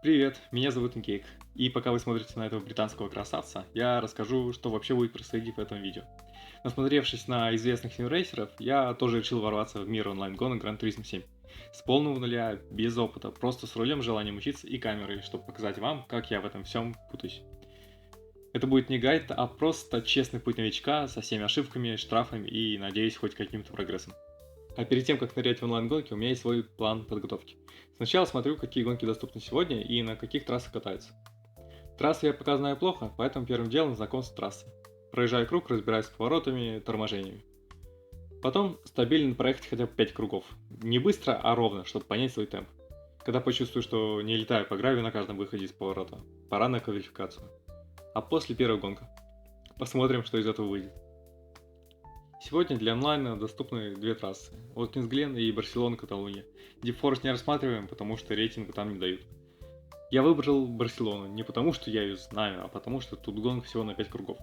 Привет, меня зовут Инкейк. И пока вы смотрите на этого британского красавца, я расскажу, что вообще будет происходить в этом видео. Насмотревшись на известных симрейсеров, я тоже решил ворваться в мир онлайн-гонок Gran Turismo 7. С полного нуля, без опыта, просто с рулем, желанием учиться и камерой, чтобы показать вам, как я в этом всем путаюсь. Это будет не гайд, а просто честный путь новичка со всеми ошибками, штрафами и, надеюсь, хоть каким-то прогрессом. А перед тем, как нырять в онлайн-гонки, у меня есть свой план подготовки. Сначала смотрю, какие гонки доступны сегодня и на каких трассах катаются. Трассы я пока знаю плохо, поэтому первым делом знакомство с трассой. Проезжаю круг, разбираюсь с поворотами, торможениями. Потом стабильно проехать хотя бы 5 кругов. Не быстро, а ровно, чтобы понять свой темп. Когда почувствую, что не летаю по гравию на каждом выходе из поворота, пора на квалификацию. А после первая гонка. Посмотрим, что из этого выйдет. Сегодня для онлайна доступны две трассы. Уоткинс Глен и Барселона Каталуния. Дипфорс не рассматриваем, потому что рейтинга там не дают. Я выбрал Барселону не потому, что я ее знаю, а потому, что тут гонка всего на 5 кругов.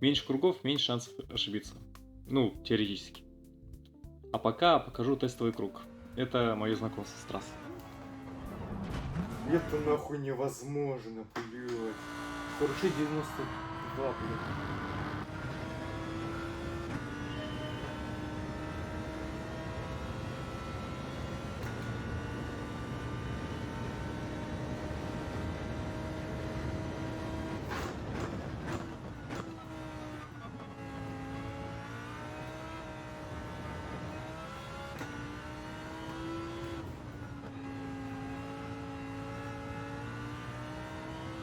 Меньше кругов, меньше шансов ошибиться. Ну, теоретически. А пока покажу тестовый круг. Это мое знакомство с трассой. Это нахуй невозможно, блядь. Порше 92, блядь.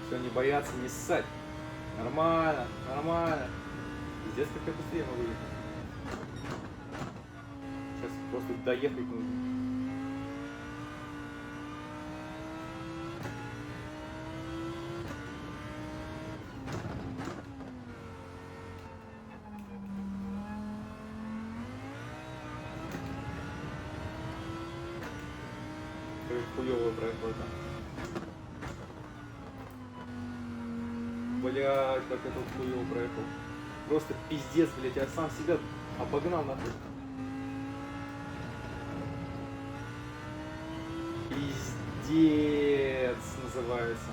Все, не бояться, не ссать. Нормально, нормально. Пиздец, как я быстрее могу ехать. Сейчас просто доехать нужно. Как хуёво проехал это. Блядь, как это хуёво проехал. Просто пиздец, блядь, я сам себя обогнал нахуй. Пиздец называется.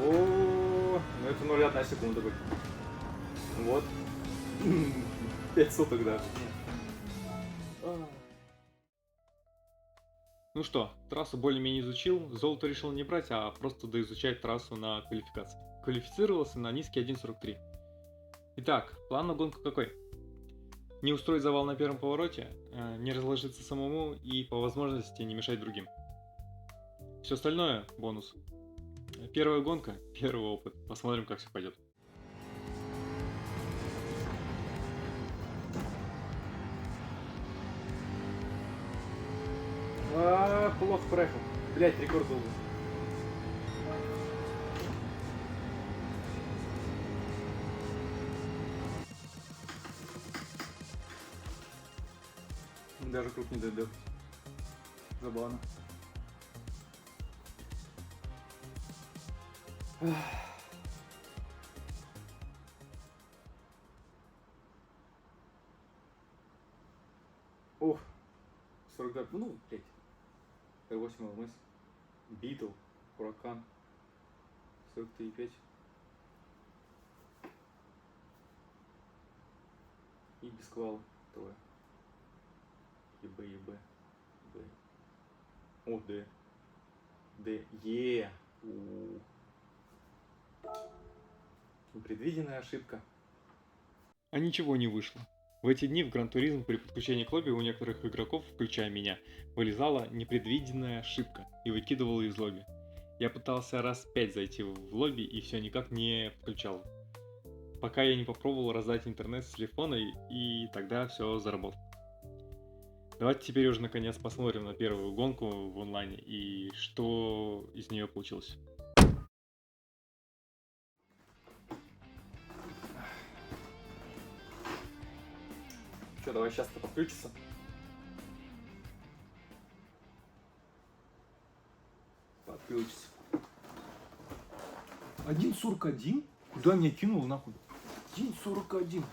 О, ну это 0,1 секунда будет. Вот. 5 суток даже. Ну что, трассу более-менее изучил, золото решил не брать, а просто доизучать трассу на квалификации. Квалифицировался на низкий 1.43. Итак, план на гонку какой? Не устроить завал на первом повороте, не разложиться самому и по возможности не мешать другим. Все остальное бонус. Первая гонка, первый опыт. Посмотрим, как все пойдет. Плохо проехал. Блять, рекорд был. Даже круг не дойдет. Забавно. Ух, 42, ну, блять. R8 ЛМС, Битл, Хуракан, 43,5. И Бисквал трое. ЕБ. Б. О, Д. Д. Е. Непредвиденная ошибка. А ничего не вышло. В эти дни в Гран-туризм при подключении к лобби у некоторых игроков, включая меня, вылезала непредвиденная ошибка и выкидывала из лобби. Я пытался раз 5 зайти в лобби и все никак не подключал. пока я не попробовал раздать интернет с телефона, и тогда все заработало. Давайте теперь уже наконец посмотрим на первую гонку в онлайне и что из нее получилось. Что, давай сейчас-то подключится. Подключится. 1.41? Куда меня кинул нахуй? 1.41.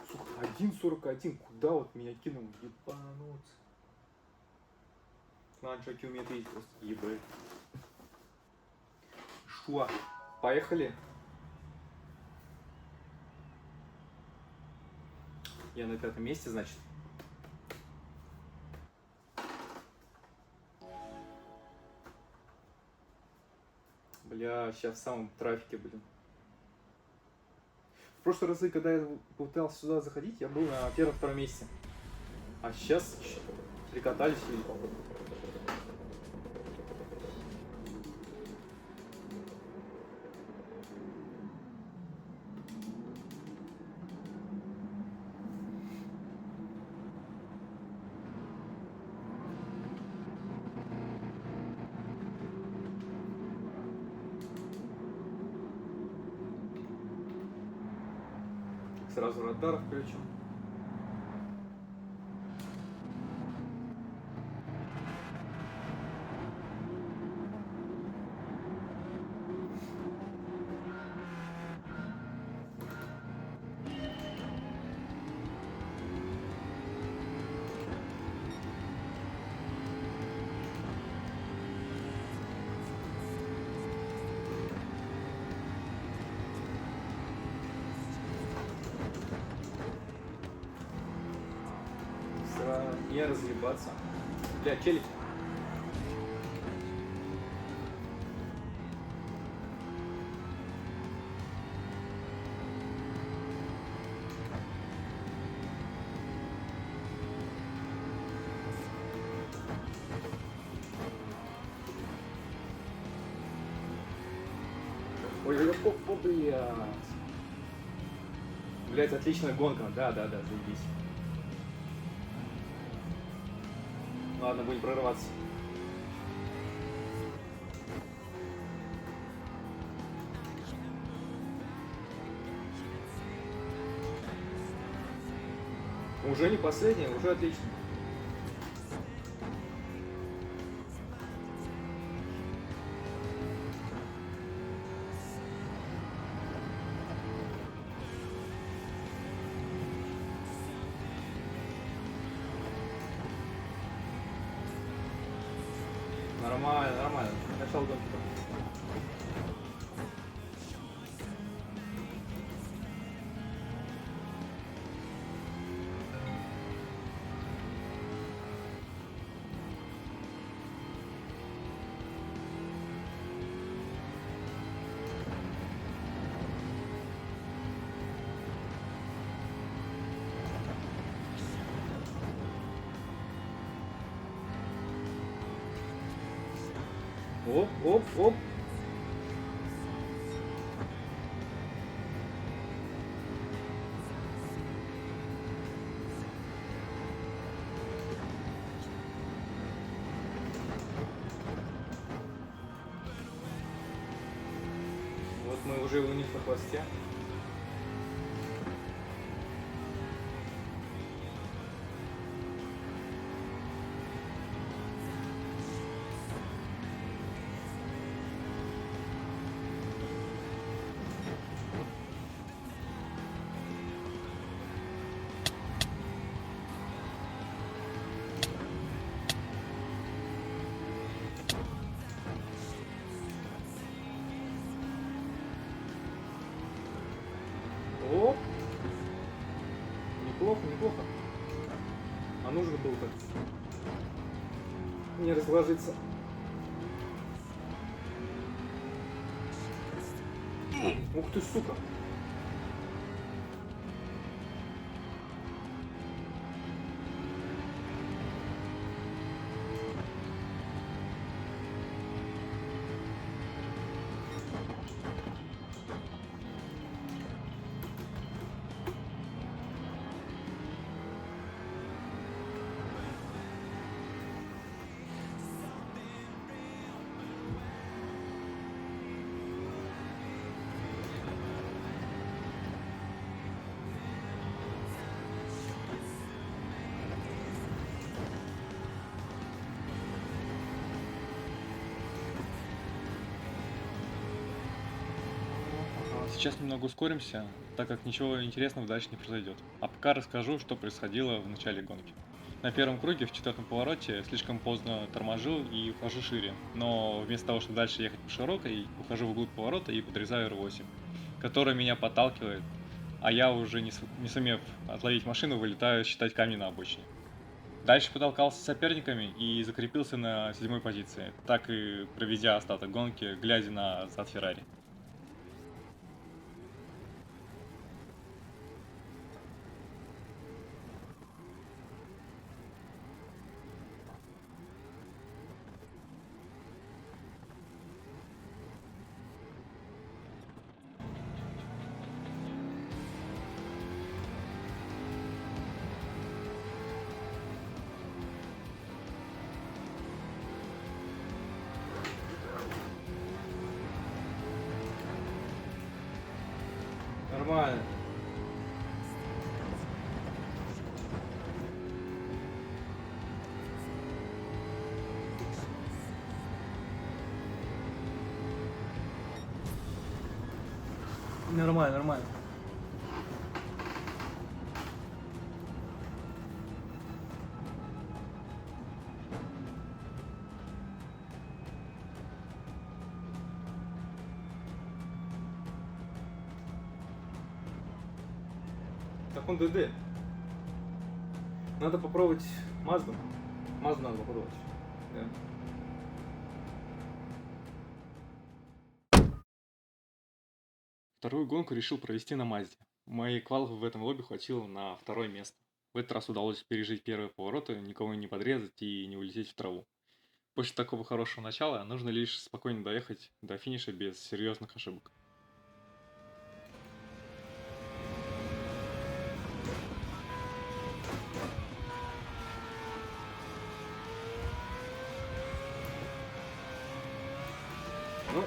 Сука, 1.41. Куда вот меня кинул? Ебануться. Надо чуваки умеют ездить просто. Ебать. Шуа. Поехали. Я на 5-м месте, значит. Бля, сейчас в самом трафике, блин. В прошлые разы, когда я пытался сюда заходить, я был на 1-2 месте. А сейчас прикатались и... Сразу радар включил. Не разъебаться. Бля, челик. Ой, блядь. Блядь, отличная гонка. Да, заебись. Ладно, будем прорываться. Уже не последняя, уже отлично. Нормально. Начало гонки. Оп. Вот мы уже у них на хвосте. Оп. Неплохо. А нужно было так не разложиться. Ух ты, сука. Сейчас немного ускоримся, так как ничего интересного дальше не произойдет. А пока расскажу, что происходило в начале гонки. На первом круге в четвертом повороте слишком поздно торможу и ухожу шире, но вместо того, чтобы дальше ехать по широкой, ухожу вглубь поворота и подрезаю R8, которая меня подталкивает, а я уже не сумев отловить машину, вылетаю считать камни на обочине. Дальше потолкался с соперниками и закрепился на седьмой позиции, так и проведя остаток гонки, глядя на зад Феррари. Нормально. Нормально, нормально. Так он ДД. Надо попробовать Мазду. Мазду надо попробовать. Да. Вторую гонку решил провести на Мазде. Моей квалов в этом лобби хватило на второе место. В этот раз удалось пережить первые повороты, никого не подрезать и не улететь в траву. После такого хорошего начала нужно лишь спокойно доехать до финиша без серьезных ошибок. Ну,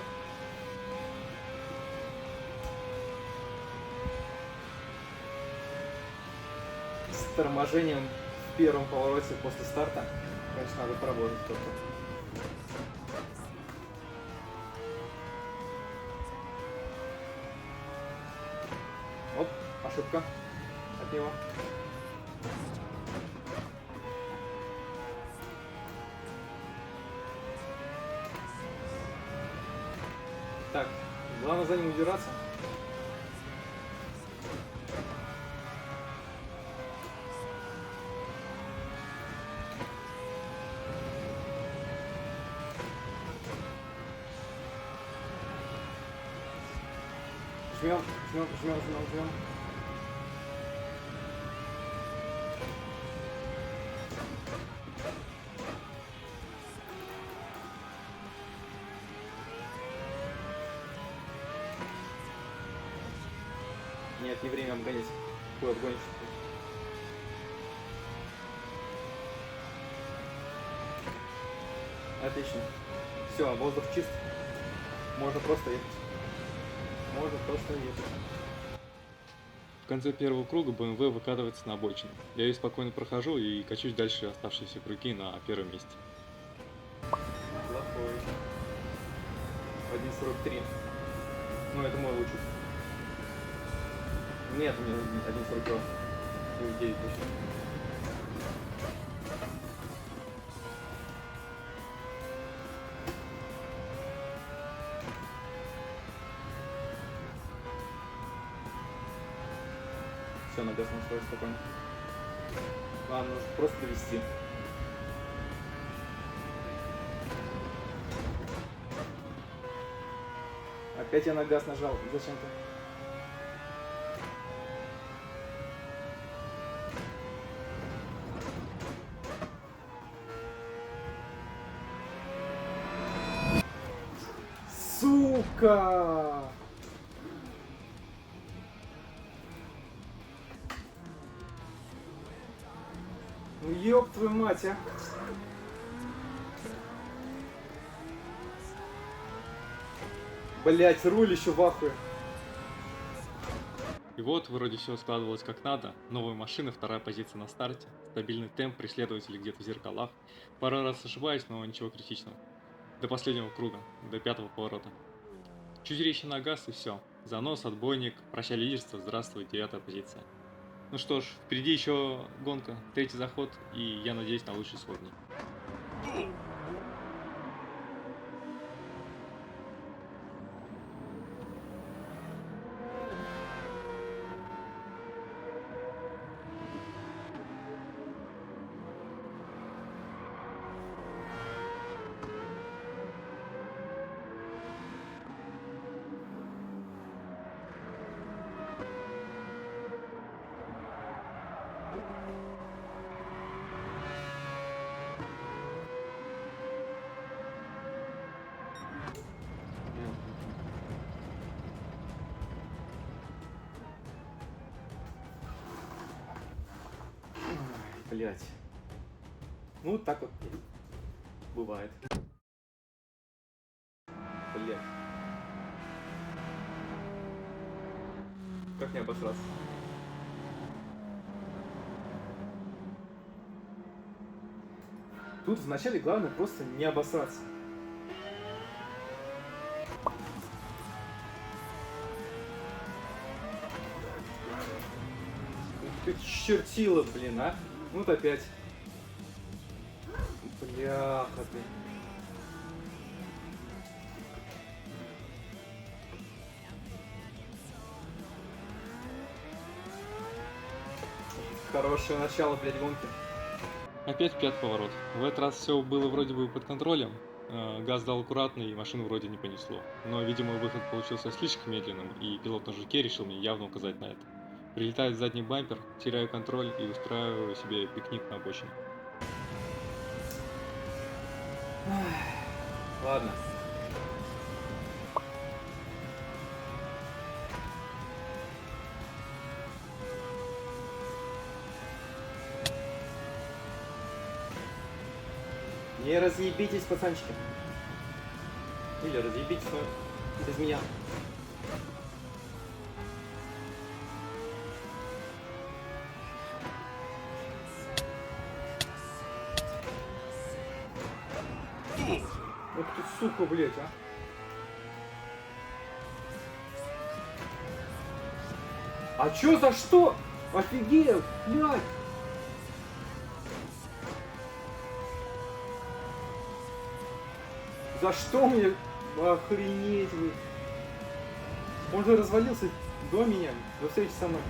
с торможением в первом повороте после старта, конечно, надо поработать только. Оп, ошибка от него. Так, главное за ним удираться. Жмем, жмем, жмем, жмем, жмем. Нет, не время обгонять. Какой обгонишь? Отлично. Все, воздух чист. Можно просто ехать. Можно просто ехать. В конце первого круга BMW выкатывается на обочину. Я ее спокойно прохожу и качусь дальше оставшиеся круги на первом месте. Плохой. 1.43. Ну, это мой лучший. Нет, у меня 1.42. 9 точно. Все, на газ настроить спокойно. Ладно, нужно просто довести. Опять я на газ нажал. Зачем-то. Сука! Ну ёб твою мать, а! Блять, руль еще в ахуе. И вот, вроде все складывалось как надо. Новая машина, вторая позиция на старте. Стабильный темп, преследователи где-то в зеркалах. Пару раз ошибаюсь, но ничего критичного. До последнего круга, до пятого поворота. Чуть резче на газ и все. Занос, отбойник, прощай лидерство, здравствуй, 9-я позиция. Ну что ж, впереди еще гонка, 3-й заход, и я надеюсь на лучший исход в ней. Блять. Ну, так вот бывает. Блять. Как не обосраться? Тут вначале главное просто не обосраться. Ты чертила, блин, а? Ну вот опять. Бляха ты. Хорошее начало, блядь, гонки. Опять 5-й поворот. В этот раз все было вроде бы под контролем. Газ дал аккуратный, и машину вроде не понесло. Но, видимо, выход получился слишком медленным, и пилот на жуке решил мне явно указать на это. Прилетает задний бампер, теряю контроль и устраиваю себе пикник на обочине. Ладно. Не разъебитесь, пацанчики. Или разъебитесь, но без меня. Ох ты, сука, блядь, а. А чё за что? Офигел, блядь. За что мне? Охренеть вы. Он же развалился до меня, до встречи со мной.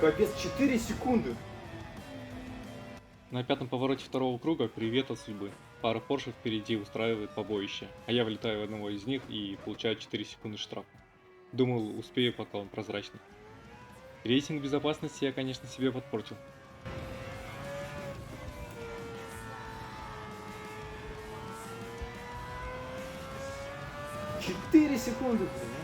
Капец, 4 секунды. На 5-м повороте второго круга привет от судьбы. Пара Порше впереди устраивает побоище, а я влетаю в одного из них и получаю 4 секунды штрафа. Думал, успею, пока он прозрачный. Рейтинг безопасности я, конечно, себе подпортил. Четыре секунды, блин, а.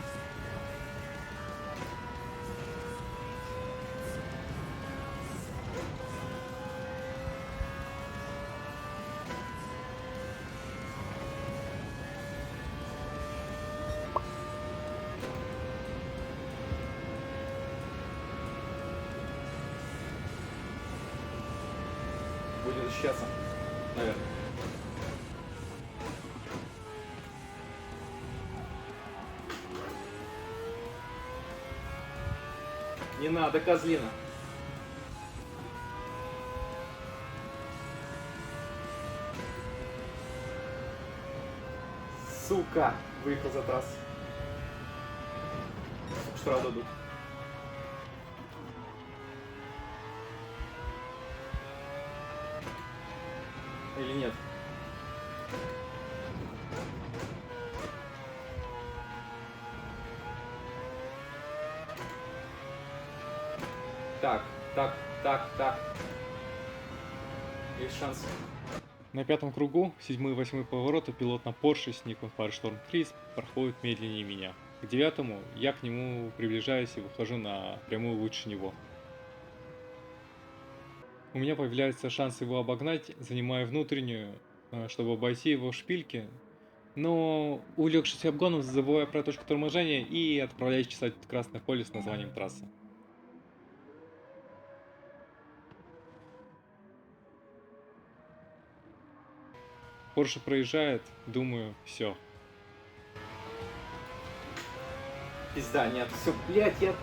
Будем защищаться, наверное. Не надо, козлина. Сука, выехал за трассу. Штраф дадут. Или нет? Так. Есть шанс. На 5-м кругу, 7-й и 8-й повороты, пилот на Porsche с ником Firestorm Chris проходит медленнее меня. К 9-му я к нему приближаюсь и выхожу на прямую лучше него. У меня появляется шанс его обогнать, занимая внутреннюю, чтобы обойти его в шпильке, но, увлекшись обгоном, забываю про точку торможения и отправляюсь чесать красное поле с названием трассы. Порше проезжает, думаю, все, Пизда, нет, все, блядь, я...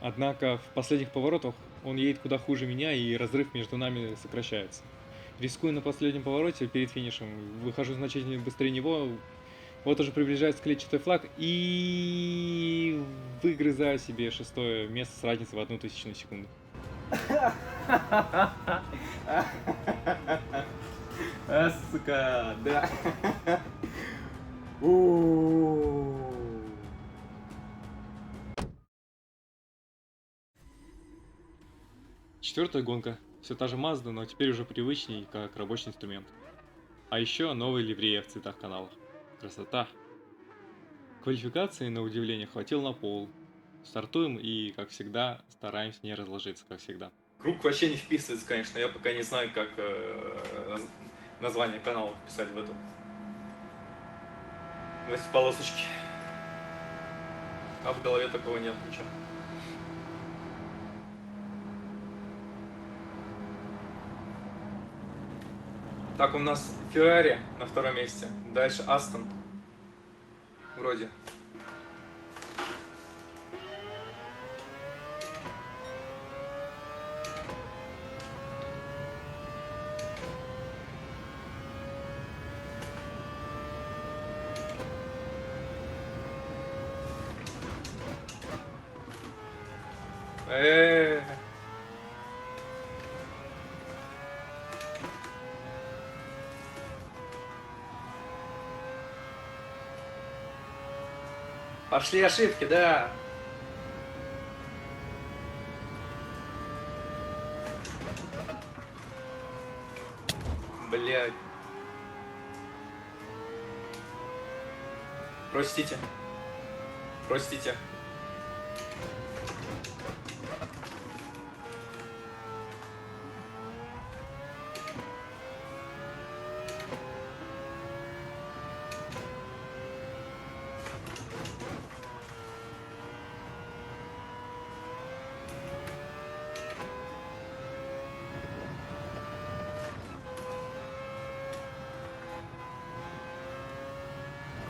Однако в последних поворотах он едет куда хуже меня, и разрыв между нами сокращается. Рискую на последнем повороте перед финишем, выхожу значительно быстрее него, вот уже приближается клетчатый флаг и выгрызаю себе шестое место с разницей в 0,01 секунду. Сука, да. У. Четвертая гонка. Все та же Mazda, но теперь уже привычней, как рабочий инструмент. А еще новые ливреи в цветах каналов. Красота! Квалификации, на удивление, хватило на пол. Стартуем и, как всегда, стараемся не разложиться, как всегда. Круг вообще не вписывается, конечно. Я пока не знаю, как название канала писать в этом. В эти полосочки. А в голове такого нет ничего. Так, у нас Феррари на втором месте. Дальше Астон. Вроде. Э-э-э. Пошли ошибки, да. Блядь. Простите. Простите.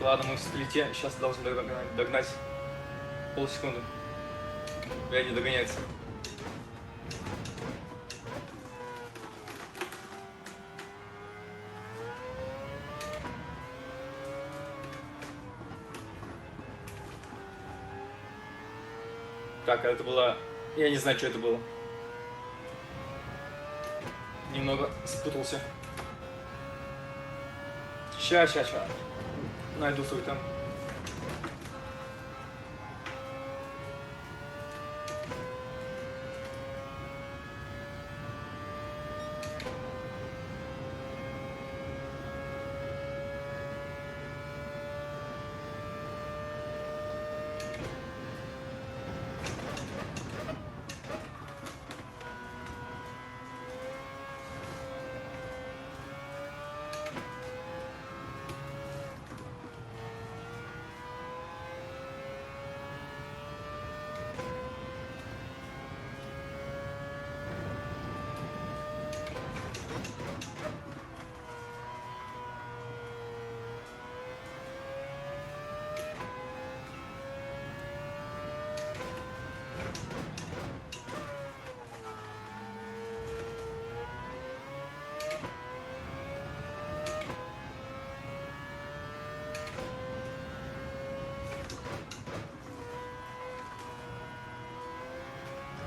Ладно, мы в сплите. Сейчас должны догнать. Полсекунды. Я не догоняется. Так, это было... Я не знаю, что это было. Немного спутался. Ща. Найду свой там.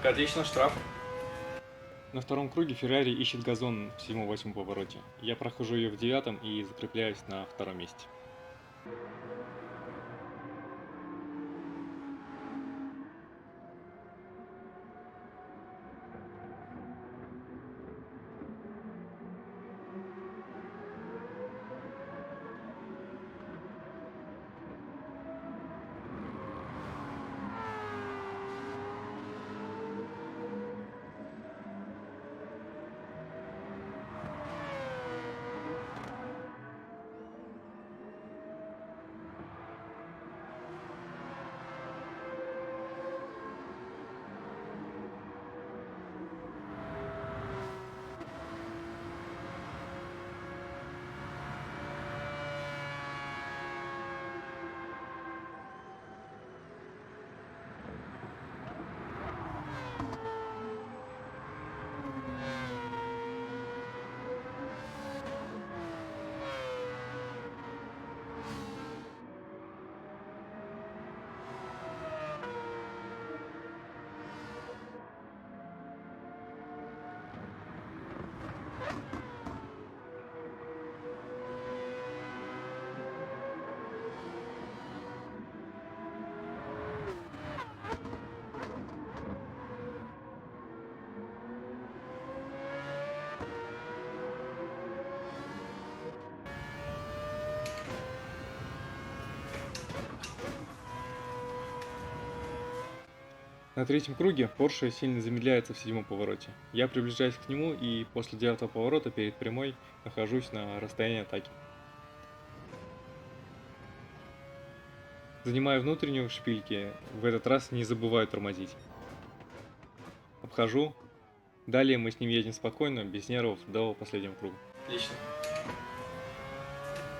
Отлично, штраф. На втором круге Феррари ищет газон в 7-8 повороте. Я прохожу ее в 9 и закрепляюсь на втором месте. На третьем круге Porsche сильно замедляется в седьмом повороте. Я приближаюсь к нему и после девятого поворота перед прямой нахожусь на расстоянии атаки. Занимая внутреннюю в шпильке, в этот раз не забываю тормозить. Обхожу. Далее мы с ним едем спокойно, без нервов, до последнего круга. Отлично.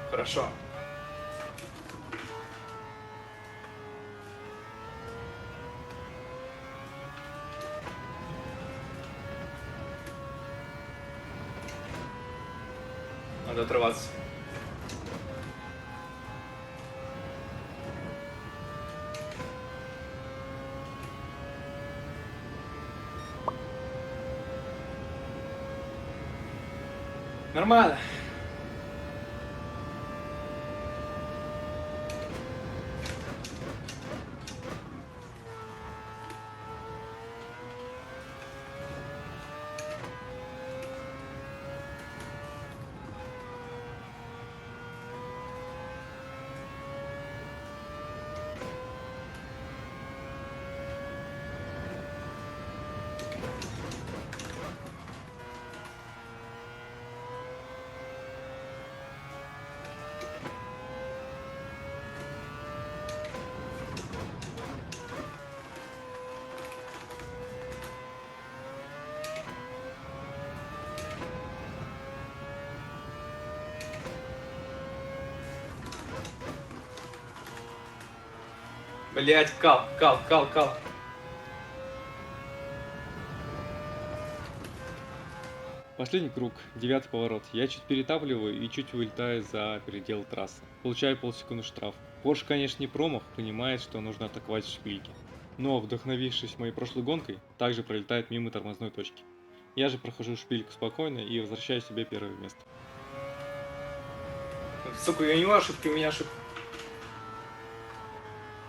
Хорошо. Надо отрываться. Нормально. Блять, кал. Последний круг, девятый поворот. Я чуть перетапливаю и чуть вылетаю за предел трассы. Получаю полсекунды штраф. Porsche, конечно, не промах, понимает, что нужно атаковать в шпильке. Но, вдохновившись моей прошлой гонкой, также пролетает мимо тормозной точки. Я же прохожу шпильку спокойно и возвращаю себе первое место. Сука, я не ошибки, у меня ошибка.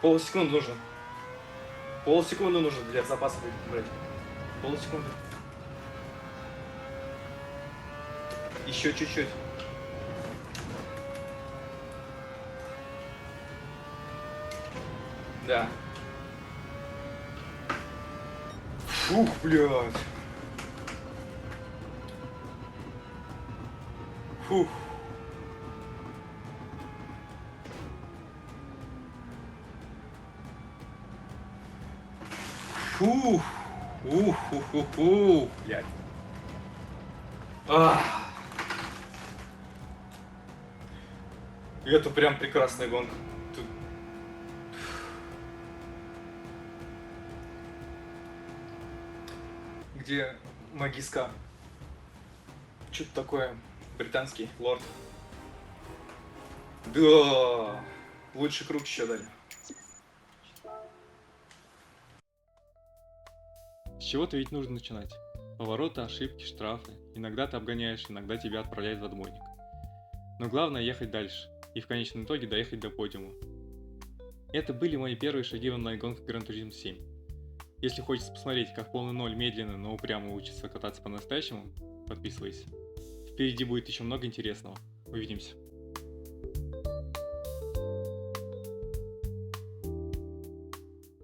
Полсекунды нужно. Полсекунды нужно для запаса брать. Полсекунды. Еще чуть-чуть. Да. Фух, блядь. Фух. Фух. Ух, блядь. Ах. Это прям прекрасная гонка. Тут... Где Магиска? Что-то такое. Британский лорд. Да. Лучший круг еще дали. С чего-то ведь нужно начинать. Повороты, ошибки, штрафы. Иногда ты обгоняешь, иногда тебя отправляют в отбойник. Но главное ехать дальше. И в конечном итоге доехать до подиума. Это были мои первые шаги в онлайн-гонках Gran Turismo 7. Если хочется посмотреть, как полный ноль медленно, но упрямо учится кататься по-настоящему, подписывайся. Впереди будет еще много интересного. Увидимся.